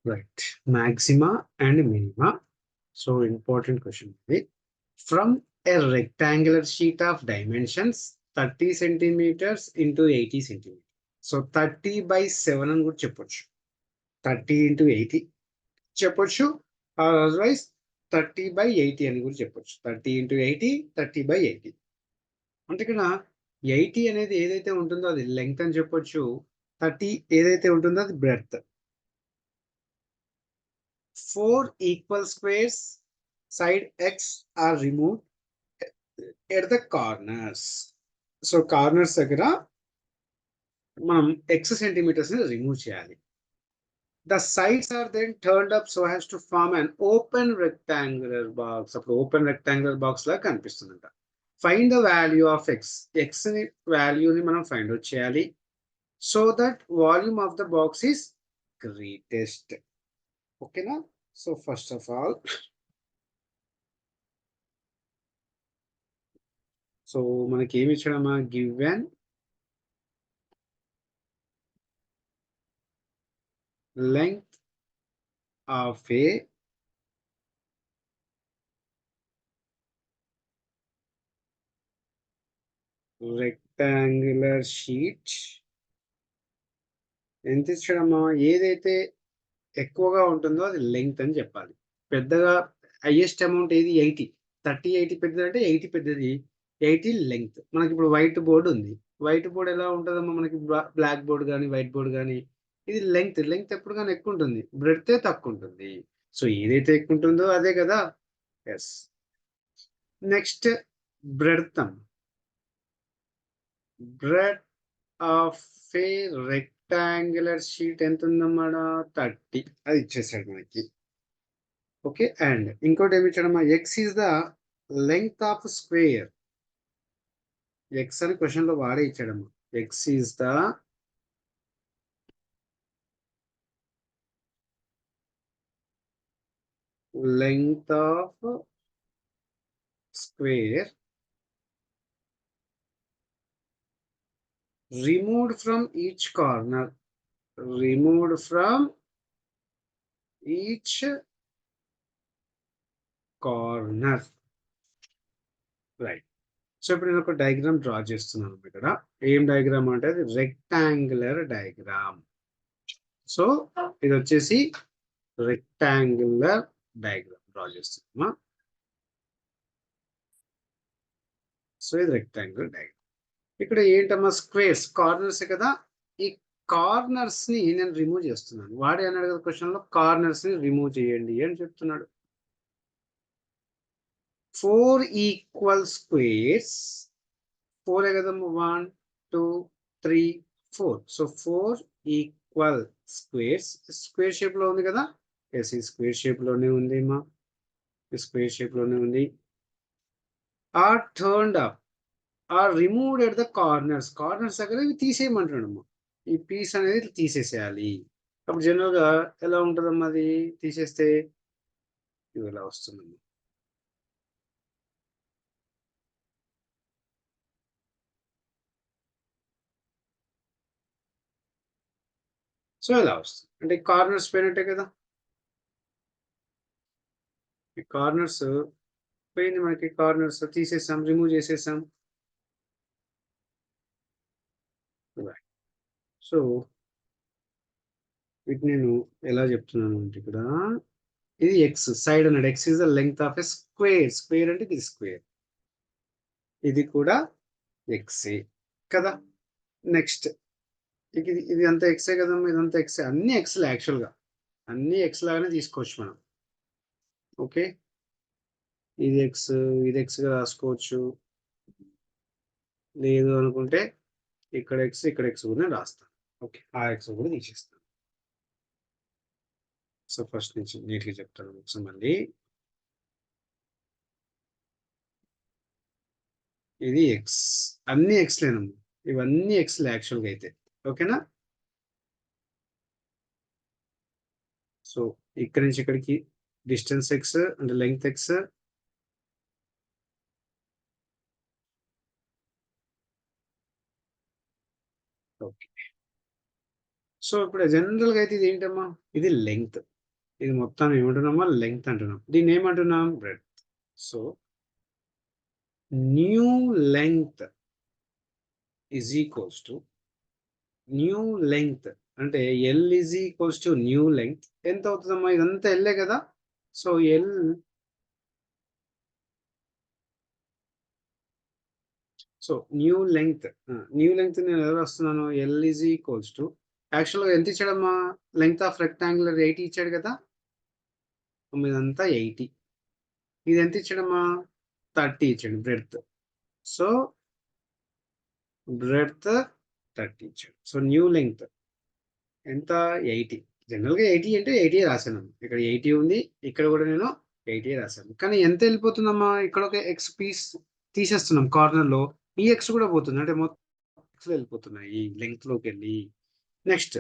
Right. Maxima and minima. So important question. From a rectangular sheet of dimensions 30 centimeters into 80 centimeters. So 30 by 7 అని కూడా చెప్పొచ్చు. 30 into 80 చెప్పొచ్చు. Otherwise 30 by 80 అని కూడా చెప్పొచ్చు. 30 into 80, 30 by 80. అంటే ఇక్కడ 80 అనేది ఏదైతే ఉంటుందో అది లెంగ్త్ అని చెప్పొచ్చు. 30 ఏదైతే ఉంటుందో అది breadth. 4 equal squares side x are removed at the corners. So corners దగ్గర మనం x సెంటీమీటర్స్ ని రిమూవ్ చేయాలి. The sides are then turned up so as to form an open rectangular box. అప్పుడు ఓపెన్ రెక్టాంగులర్ బాక్స్ లాగా కనిపిస్తుందంట. Find the value of x. x ని వాల్యూని మనం ఫైండ్ అవుట్ చేయాలి. So that volume of the box is greatest. ఓకేనా? So first of all so మనకి ఏమి ఇచ్చాడమ్మా? Given length of a rectangular sheet. ఎంత ఇచ్చాడమ్మా? ఏదైతే ఎక్కువగా ఉంటుందో అది లెంగ్త్ అని చెప్పాలి. పెద్దగా హైయెస్ట్ అమౌంట్ ఏది? 80. 30, 80 పెద్దది అంటే 80 పెద్దది. 80 లెంగ్త్. మనకి ఇప్పుడు వైట్ బోర్డు ఉంది. వైట్ బోర్డ్ ఎలా ఉంటుందమ్మా? మనకి బ్లాక్ బోర్డ్ కానీ వైట్ బోర్డ్ కానీ ఇది లెంగ్త్. లెంగ్త్ ఎప్పుడు కానీ ఎక్కువ ఉంటుంది, బ్రెడ్తే తక్కువ ఉంటుంది. సో ఏదైతే ఎక్కువ ఉంటుందో అదే కదా. Yes. Next breadth. Breadth of a rectangular sheet ఎంత ఉందన్నమాట? 30. అది ఇచ్చేసాడు మనకి. ఓకే. అండ్ ఇంకోటి ఏమి ఇచ్చాడమ్మా? X is the length of square. X అని క్వశ్చన్ లో వాడే ఇచ్చాడమ్మా. X is the length of square removed from each corner. Removed from each corner. Right. So ఇప్పుడు నేను ఒక డయాగ్రామ్ డ్రా చేస్తున్నాను ఇక్కడ. ఏం డయాగ్రామ్ అంటే అది రెక్టాంగులర్ డయాగ్రామ్. సో ఇది వచ్చేసి రెక్టాంగులర్ డయాగ్రామ్ డ్రా చేస్తున్నా. సో ఇది రెక్టాంగులర్ డయాగ్రామ్. ఇక్కడ ఏంటమ్మా? స్క్వేర్స్, కార్నర్స్ కదా. ఈ కార్నర్స్ ని నేను రిమూవ్ చేస్తున్నాను. వాడే అన్నాడు కదా క్వశ్చన్ లో, కార్నర్స్ ని రిమూవ్ చేయండి అని చెప్తున్నాడు. 4 ఈక్వల్ స్క్వేర్స్. 4 కదమ్మా? 1, 2, 3, 4. So 4 equal squares. Square shape లో ఉంది కదా. ఎస్, ఈ స్క్వేర్ షేప్ లోనే ఉంది మా. స్క్వేర్ షేప్ లోనే ఉంది. Or turned up or removed at the corners. Corners దగ్గర ఇవి తీసేయమంటున్నాడమ్మా. ఈ పీస్ అనేది తీసేసేయాలి. అప్పుడు జనరల్ గా ఎలా ఉంటుందమ్మా? అది తీసేస్తే ఇవి ఎలా వస్తుందమ్మా? సో ఎలా వస్తుంది అంటే కార్నర్స్ పోయినట్టే కదా. ఈ కార్నర్స్ పోయింది మనకి. కార్నర్స్ తీసేసాం, రిమూవ్ చేసేసాం. సో వీటిని నేను ఎలా చెప్తున్నాను అంటే ఇక్కడ ఇది ఎక్స్ సైడ్ అన్నాడు. X is the length of a square. Square అంటే ఇది స్క్వేర్, ఇది కూడా ఎక్సే కదా. నెక్స్ట్ ఇది ఇది అంతా ఎక్సే కదమ్మా. ఇదంతా ఎక్సే. అన్ని ఎక్స్లు యాక్చువల్గా అన్ని ఎక్స్ లాగానే తీసుకోవచ్చు మనం. ఓకే, ఇది ఎక్స్, ఇది ఎక్స్గా రాసుకోవచ్చు. లేదు అనుకుంటే ఇక్కడ ఎక్స్, ఇక్కడ ఎక్స్ కూడా రాస్తాను. ఓకే, ఆ ఎక్స్ కూడా తీసేస్తాను. సో ఫస్ట్ నుంచి నీట్గా చెప్తాను ఒకసారి మళ్ళీ. ఇది ఎక్స్, అన్ని ఎక్స్లేనమ్మా. ఇవన్నీ ఎక్స్లు యాక్చువల్గా అయితే. ఓకేనా. సో ఇక్కడి నుంచి ఇక్కడికి డిస్టెన్స్ ఎక్స్ అంటే లెంగ్త్ ఎక్స్. ఓకే. సో ఇప్పుడు జనరల్గా అయితే ఇది ఏంటమ్మా? ఇది లెంగ్త్. ఇది మొత్తం ఏమంటున్నామా లెంగ్త్ అంటున్నాం. దీన్ని ఏమంటున్నాం breadth. So new length is equals to new length అంటే L is equals to new length. ఎంత అవుతుందమ్మా? ఇదంతా ఎల్లే కదా. So L so new length నేను ఎవరు వస్తున్నాను ఎల్ ఈజ్ ఈక్వల్స్ టు యాక్చువల్గా ఎంత ఇచ్చాడమ్మా లెంగ్త్ ఆఫ్ రెక్టాంగులర్ 80 ఇచ్చాడు కదా. ఇదంతా 80. ఇది ఎంత ఇచ్చాడమ్మా 30 ఇచ్చాడు బ్రెడ్త్. సో బ్రెడ్త్ 30 ఇచ్చాడు. సో న్యూ లెంగ్త్ ఎంత 80. జనరల్గా 80 అంటే 80 రాశాను. ఇక్కడ 80 ఉంది, ఇక్కడ కూడా నేను 80 రాశాను. కానీ ఎంత వెళ్ళిపోతుందమ్మా ఇక్కడ ఒక ఎక్స్ పీస్ తీసేస్తున్నాం కార్నర్ లో, ఈ ఎక్స్ కూడా పోతుంది అంటే మొత్తం ఎక్స్ వెళ్ళిపోతున్నాయి ఈ లెంగ్త్ లోకి వెళ్ళి. నెక్స్ట్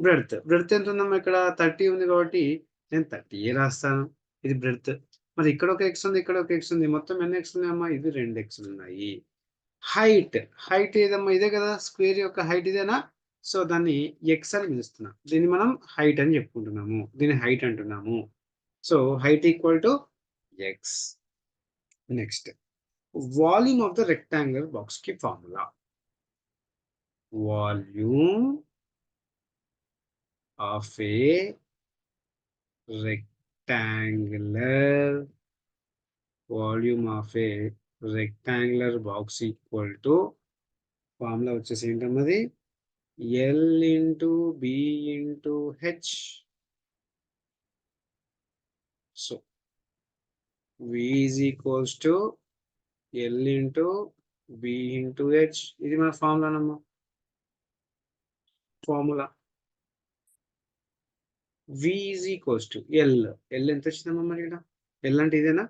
బ్రెడ్త్ ఎంత ఉందమ్మా ఇక్కడ 30 ఉంది కాబట్టి నేను 30 రాస్తాను. ఇది బ్రెడ్త్. మరి ఇక్కడ ఒక ఎక్స్ ఉంది, ఇక్కడ ఒక ఎక్స్ ఉంది, మొత్తం ఎన్ని ఎక్స్ ఉన్నాయమ్మా? ఇది 2 ఎక్స్ ఉన్నాయి. హైట్ ఏదమ్మా? ఇదే కదా స్క్వేర్ యొక్క హైట్ ఇదేనా. సో దాన్ని ఎక్స్ అని పిలుస్తున్నాం. దీన్ని మనం హైట్ అని చెప్పుకుంటున్నాము, దీన్ని హైట్ అంటున్నాము. So height equal to x. Next volume of the rectangular box కి formula volume of a rectangular box equal to formula వచ్చేసి ఏంటన్నది L into B into H. So V is equals to L into B into H. ఇది మన formula V is equals to L ఎంత వచ్చిందమ్మా మరి ఇక్కడ? L అంటే ఇదేనా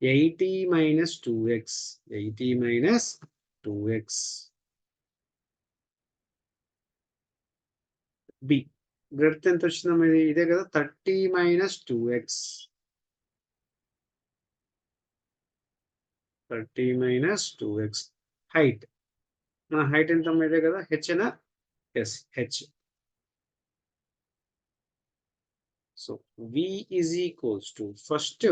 80 minus 2x. 80 minus 2x. B breadth ఎంత వచ్చిందమ్మా? ఇదే కదా 30 minus 2x. 30 minus 2x. Height మన హైట్ ఎంత ఇదే కదా h నా. Yes h. So V is equals to first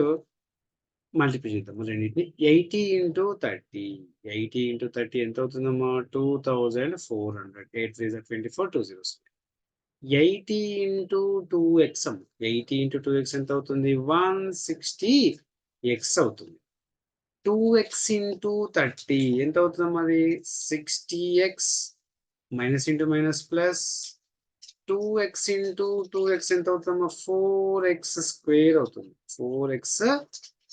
multiply చేద్దాం రెండింటిని. 80 into 30. 80 into 30 ఎంత అవుతుందమ్మా? 2400. 8 3 24 2 0. 80 into 2x 80 into 2x ఎంత అవుతుంది? 160x అవుతుంది. 2x into 30 ఎంత అవుతుందమ్మా? అది 60x minus into minus plus 2x into 2x ఎంత అవుతుందమ్మా? 4x స్క్వేర్ అవుతుంది. 4x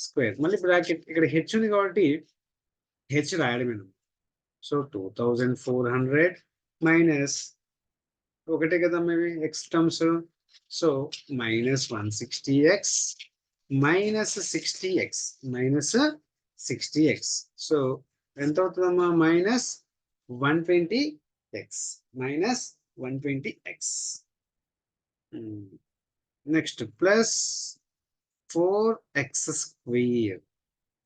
square. మళ్ళీ బ్రాకెట్ ఇక్కడ హెచ్ ఉంది కాబట్టి హెచ్ రాయడమే. సో 2400 మైనస్ ఒకటే కదా maybe x terms. So minus 160x minus 60x. So ఎంత అవుతుందమ్మా? Minus 120x. Minus 120x. Next plus 4x square.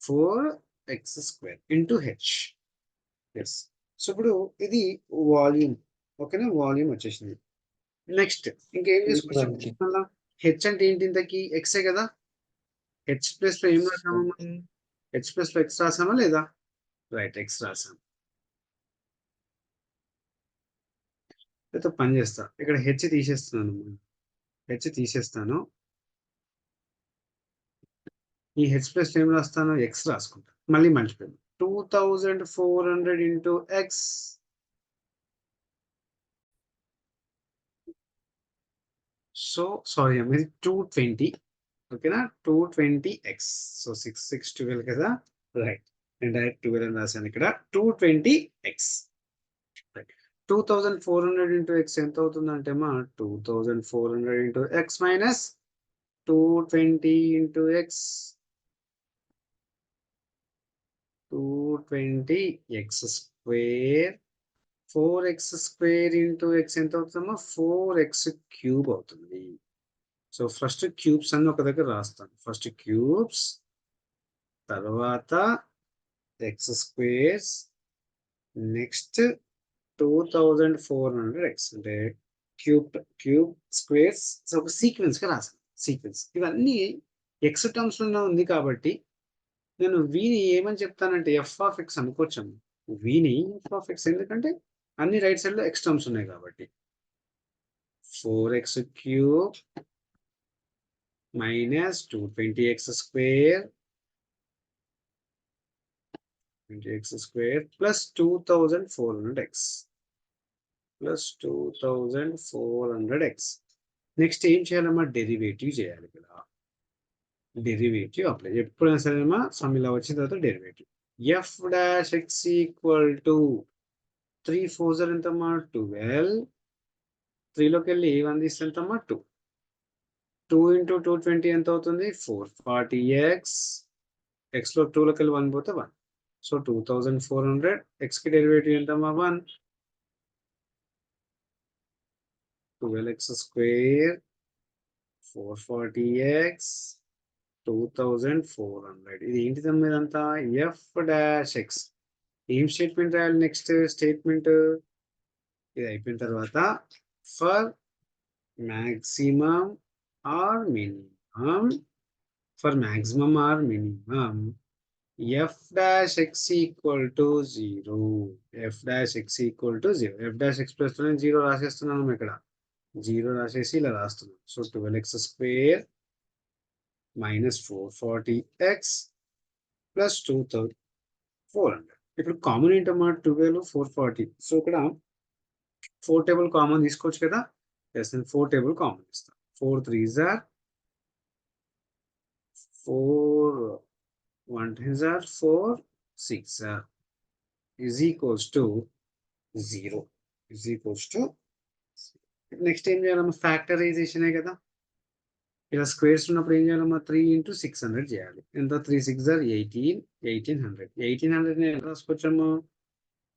4x square into H. ఎస్. సో ఇప్పుడు ఇది వాల్యూమ్. ఓకేనా? వాల్యూమ్ వచ్చేసింది. నెక్స్ట్ ఇంకేం చేసుకుంటాం? హెచ్ అంటే ఏంటి? ఇంతకి ఎక్సే కదా. హెచ్ ప్లస్ లో ఏం రాసామా? హెచ్ ప్లస్ లో ఎక్స్ రాసామా లేదా? రైట్, ఎక్స్ రాసాం. అయితే పని చేస్తా, ఇక్కడ హెచ్ తీసేస్తున్నాను. హెచ్ తీసేస్తాను. ఈ హెచ్ ప్లస్ ఏం రాస్తాను? ఎక్స్ రాసుకుంటా. మళ్ళీ multiply 2400 into X. So sorry అమ్మ, ఇది 220. ఓకేనా? 220x. సో 6 6 12 కదా. రైట్, నేను డైరెక్ట్ 12 అని రాశాను ఇక్కడ. 220x. 2400 ఇంటూ ఎక్స్ ఎంత అవుతుందంటే అమ్మా 2400 into X minus 220 into X. 220x square. 4x square into X ఎంత అవుతుందమ్మా? 4x క్యూబ్ అవుతుంది. సో ఫస్ట్ క్యూబ్స్ అన్ని ఒక దగ్గర రాస్తాను. ఫస్ట్ క్యూబ్స్, తర్వాత ఎక్స్ స్క్వేర్స్, నెక్స్ట్ 2400x అంటే క్యూబ్ స్క్వేర్స్. ఒక సీక్వెన్స్ గా రాస్తాను. సీక్వెన్స్. ఇవన్నీ ఎక్స్ టర్మ్స్ లో ఉంది కాబట్టి నేను వీని ఏమని చెప్తానంటే ఎఫ్ ఆఫ్ ఎక్స్ అనుకోవచ్చాము. వీని ఎఫ్ ఆఫ్ ఎక్స్ ఎందుకంటే అన్ని రైట్ సైడ్ లో ఎక్స్ టర్మ్స్ ఉన్నాయి కాబట్టి 4x³ minus 220x² 20x² plus 2400x plus 2400x. Next ఏం చేయాలమ్మా? డెరివేటివ్ చేయాలి ఇక్కడ. డెరివేటివ్ అప్లై ఎప్పుడైనా సరేమా సమ్ ఇలా వచ్చిన తర్వాత derivative. F dash X equal to 3 4 ఎంతమ్మా? 12. 3లోకి వెళ్ళి 1 తీస్తే ఎంతమ్మా? 2. 2 into 220 ఎంత అవుతుంది? 440x. ఎక్స్లో 2లోకి వెళ్ళి 1 పోతే 1. సో 2400. ఎక్స్కి డెరివేటివ్ ఎంతమ్మా? 1. 12x², 440x, 2400. ఇది ఏంటిదమ్మా ఇదంతా? F dash X. ఏం స్టేట్మెంట్ రాయాలి? నెక్స్ట్ స్టేట్మెంట్ ఇది అయిపోయిన తర్వాత for maximum or minimum, for maximum or minimum f dash x equal to 0, f dash x equal to 0, f dash x plus 0 రాసేస్తున్నాను ఇక్కడ. 0 రాసేసి ఇలా రాస్తున్నాను. So 12x² minus 440x plus 2400. ఇప్పుడు కామన్ ఏంటమ్మా? 12 440. సో ఇక్కడ 4 టేబుల్ కామన్ తీసుకోవచ్చు కదా. Yes, నేను 4 టేబుల్ కామన్ ఇస్తాను. 4 3s are 4 1 3s are 4 6 are is equals to 0 is equals to. Next ఏం చేయాలమ్మా? ఫ్యాక్టరైజేషనే కదా. ఇలా స్క్వేర్స్ ఉన్నప్పుడు ఏం చేయాలమ్మా? 3 into 600 చేయాలి. ఎంత? 3 6 are 18, 1800. 1800 ఎలా రాసుకోవచ్చమ్మా?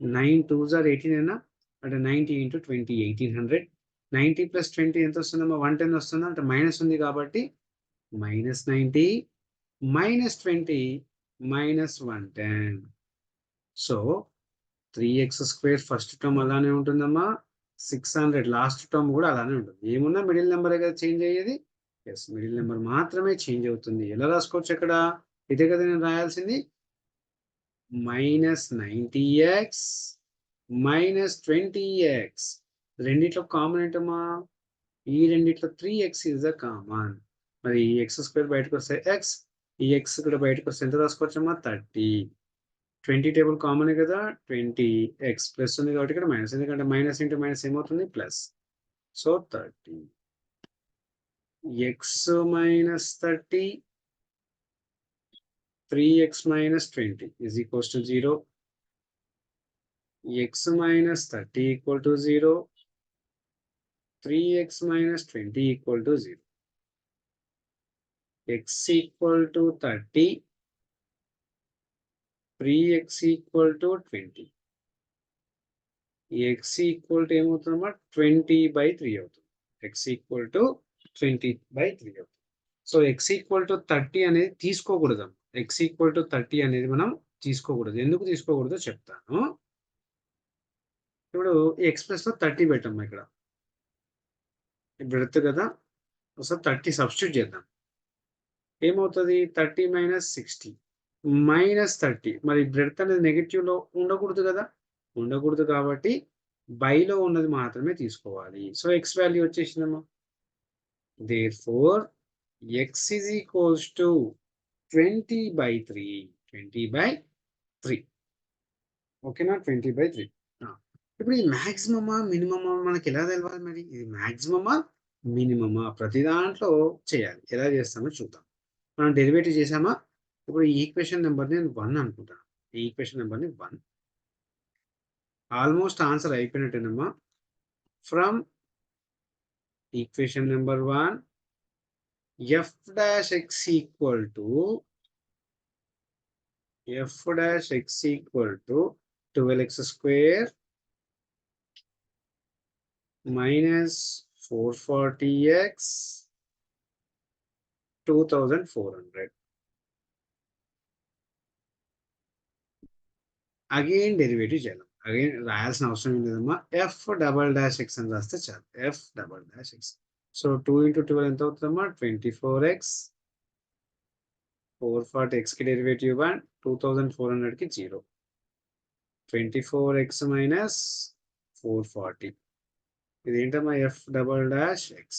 9 2s are 18 అయినా అంటే 90 into 20 1800. 90 plus 20 ఎంత వస్తుందమ్మా? 110 వస్తుందా? అంటే మైనస్ ఉంది కాబట్టి -90 -20 -110. సో 3x² ఫస్ట్ టర్మ్ అలానే ఉంటుందమ్మా. 600 లాస్ట్ టర్మ్ కూడా అలానే ఉంటుంది. ఏమున్నా మిడిల్ నెంబర్ కదా చేంజ్ అయ్యేది. ఎస్, మిడిల్ నెంబర్ మాత్రమే చేంజ్ అవుతుంది. ఎలా రాసుకోవచ్చు ఇక్కడ? ఇదే కదా నేను రాయాల్సింది. -90x -20x. రెండిట్లో కామన్ ఏంటమ్మా? ఈ రెండిట్లో 3x ఇస్ ద కామన్. మరి x² బయటకు వస్తే x, ఈ x కూడా బయటకు వస్తే ఎంత రాసుకోవచ్చమ్మా? 30. 20 టేబుల్ కామన్ కదా. 20x ప్లస్ ఉంది కాబట్టి ఇక్కడ మైనస్, ఎందుకంటే మైనస్ ఇంటూ మైనస్ ఏమవుతుంది? Plus. So 30 x minus 30, 3x minus 20 is equals to 0. x minus 30 equal to 0. 3x minus 20 equal to 0. x equal to 30, 3x equal to 20. x equal to ఏమవుతుందమ్మా? 20/3 అవుతుంది. x equal to 20/3 అవుతుంది. So x equal to 30 అనేది తీసుకోకూడదు. x equal to 30 అనేది మనం తీసుకోకూడదు. ఎందుకు తీసుకోకూడదో చెప్తాను. ఇప్పుడు x ప్లస్ లో 30 పెట్టమ్మా. ఇక్కడ బ్రెడ్త్ కదా. ఒకసారి 30 సబ్స్టిట్యూట్ చేద్దాం. ఏమవుతుంది? 30 minus 60 minus 30. మరి బ్రెడ్త్ అనేది నెగటివ్ లో ఉండకూడదు కదా. ఉండకూడదు కాబట్టి బైలో ఉన్నది మాత్రమే తీసుకోవాలి. సో ఎక్స్ వాల్యూ వచ్చేసిందమ్మా. Therefore x is equals to 20/3. 20/3. ఓకేనా? 20/3. ఇప్పుడు ఇది మ్యాక్సిమమా మినిమమా మనకి ఎలా తెలవాలి? మరి ఇది మ్యాక్సిమమా మినిమమా ప్రతి దాంట్లో చేయాలి. ఎలా చేస్తామో చూద్దాం. మనం డెరివేటివ్ చేసామా? ఇప్పుడు ఈ ఈక్వేషన్ నెంబర్ని నేను 1 అనుకుంటాను. ఈ ఈక్వేషన్ నెంబర్ని 1. ఆల్మోస్ట్ ఆన్సర్ అయిపోయినట్టేనమ్మా. From equation number 1 f dash x equal to 12x² minus 440x 2400. Again derivative చేయాలి. అగైన్ రాయాల్సిన అవసరం ఏం లేదమ్మా. f double dash x అని రాస్తే చాలు. f double dash x. So 2 into 12 ఎంత అవుతుందమ్మా 24x 440 x కి డెరివేటివ్ 1 2400 కి 0 24x minus 440 ఇది ఏంటమ్మా f double dash x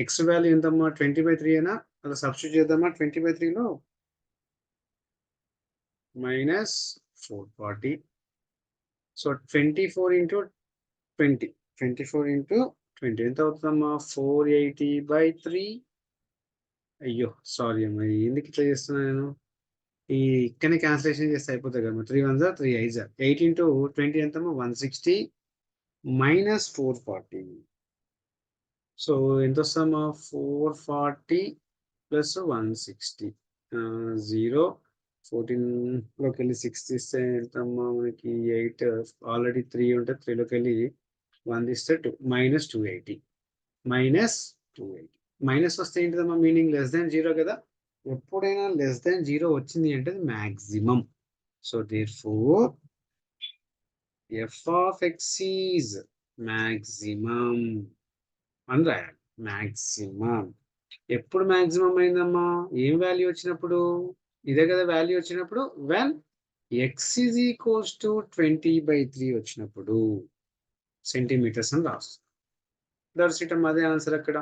x value ఎంతమ్మా 20/3 అయినా అలా సబ్స్టిట్యూట్ చేద్దామా 20/3 లో minus 440 సో 24 into 20 24 into 20 ఎంత అవుతుందమ్మా 480/3 అయ్యో సారీ అమ్మా ఎందుకు ఇట్లా చేస్తున్నా నేను ఈ ఇక్కడనే క్యాన్సిలేషన్ చేస్తే అయిపోతుంది కదా 3 1 3 5 8 into 20 ఎంతమ్మా 160 minus 440 సో ఎంత వస్తుందమ్మా 440 plus 160 0 14లోకి వెళ్ళి 6 తీస్తే ఎంతమ్మా మనకి 8 ఆల్రెడీ 3 ఉంటే 3లోకి వెళ్ళి 1 తీస్తే 2 minus 280 minus 280 మైనస్ వస్తే ఏంటిదమ్మా మీనింగ్ లెస్ దాన్ 0 కదా ఎప్పుడైనా లెస్ దాన్ 0 వచ్చింది అంటే maximum so therefore F of X is maximum అని రాయాలి మాక్సిమం ఎప్పుడు మాక్సిమం అయిందమ్మా ఏం వాల్యూ వచ్చినప్పుడు ఇదే కదా వాల్యూ వచ్చినప్పుడు when X is equals to 20/3 వచ్చినప్పుడు సెంటీమీటర్స్ అని రాస్తుంది దట్స్ ఇట్ అదే ఆన్సర్ అక్కడ